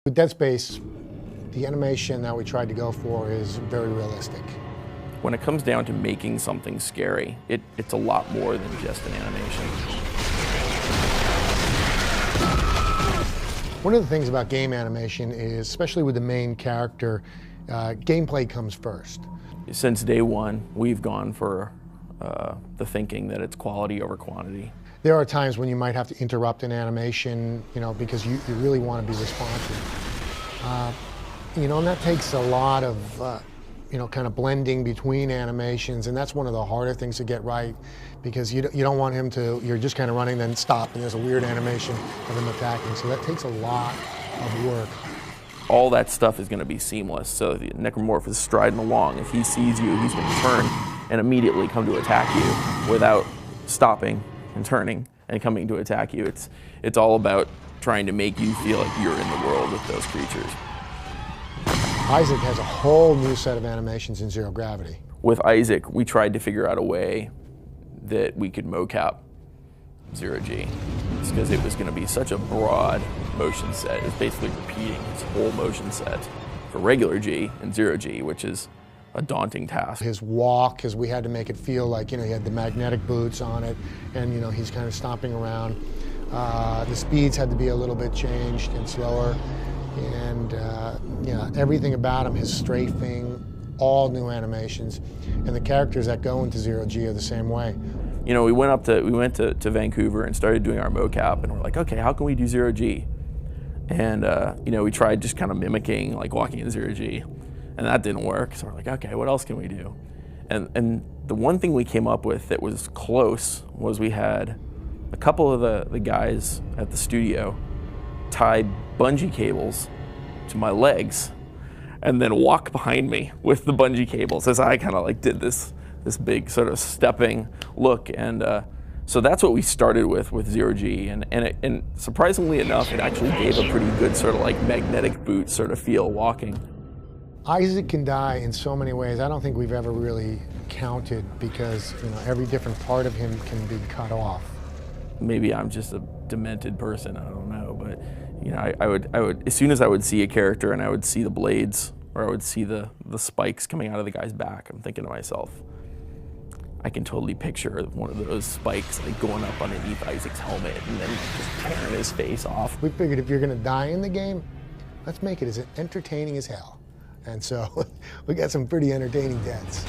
With Dead Space, the animation that we tried to go for is very realistic. When it comes down to making something scary, it's a lot more than just an animation. One of the things about game animation is, especially with the main character, gameplay comes first. Since day one, we've gone for the thinking that it's quality over quantity. There are times when you might have to interrupt an animation, because you really want to be responsive. And that takes a lot of, kind of blending between animations, and that's one of the harder things to get right, because you don't want him to, you're just kind of running, then stop, and there's a weird animation of him attacking. So that takes a lot of work. All that stuff is going to be seamless. So the Necromorph is striding along. If he sees you, he's going to turn and immediately come to attack you without stopping and turning and coming to attack you. It's all about trying to make you feel like you're in the world with those creatures. Isaac has a whole new set of animations in Zero Gravity. With Isaac, we tried to figure out a way that we could mocap Zero-G. It's because it was going to be such a broad motion set. It's basically repeating his whole motion set for regular G and Zero-G, which is a daunting task. His walk, because we had to make it feel like, he had the magnetic boots on it, and, he's kind of stomping around. The speeds had to be a little bit changed and slower. And everything about him, his strafing, all new animations, and the characters that go into Zero-G are the same way. We went to Vancouver and started doing our mocap, and we're like, okay, how can we do Zero-G? And we tried just kind of mimicking, like walking in Zero-G, and that didn't work. So we're like, okay, what else can we do? And the one thing we came up with that was close was we had a couple of the guys at the studio tie bungee cables to my legs and then walk behind me with the bungee cables as I kind of like did this big sort of stepping look. And so that's what we started with Zero-G, and surprisingly enough, it actually gave a pretty good sort of like magnetic boot sort of feel walking. Isaac can die in so many ways. I don't think we've ever really counted, because every different part of him can be cut off. Maybe I'm just a demented person, I don't know, but I would as soon as I would see a character and I would see the blades, or I would see the spikes coming out of the guy's back, I'm thinking to myself, I can totally picture one of those spikes like going up underneath Isaac's helmet and then just tearing his face off. We figured if you're gonna die in the game, let's make it as entertaining as hell. And so we got some pretty entertaining deaths.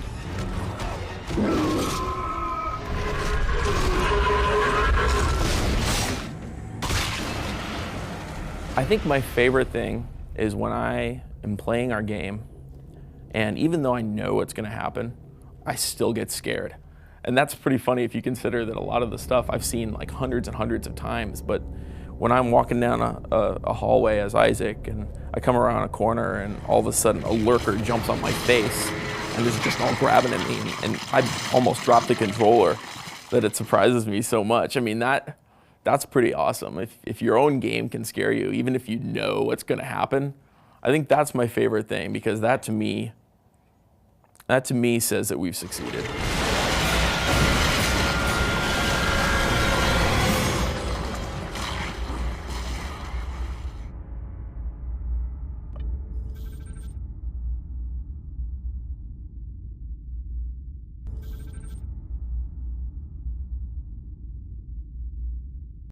I think my favorite thing is when I am playing our game, and even though I know what's going to happen, I still get scared. And that's pretty funny if you consider that a lot of the stuff I've seen like hundreds and hundreds of times, but when I'm walking down a hallway as Isaac and I come around a corner and all of a sudden a lurker jumps on my face and is just all grabbing at me, and I almost dropped the controller, that it surprises me so much. I mean, that's pretty awesome. If your own game can scare you, even if you know what's going to happen, I think that's my favorite thing, because that to me says that we've succeeded.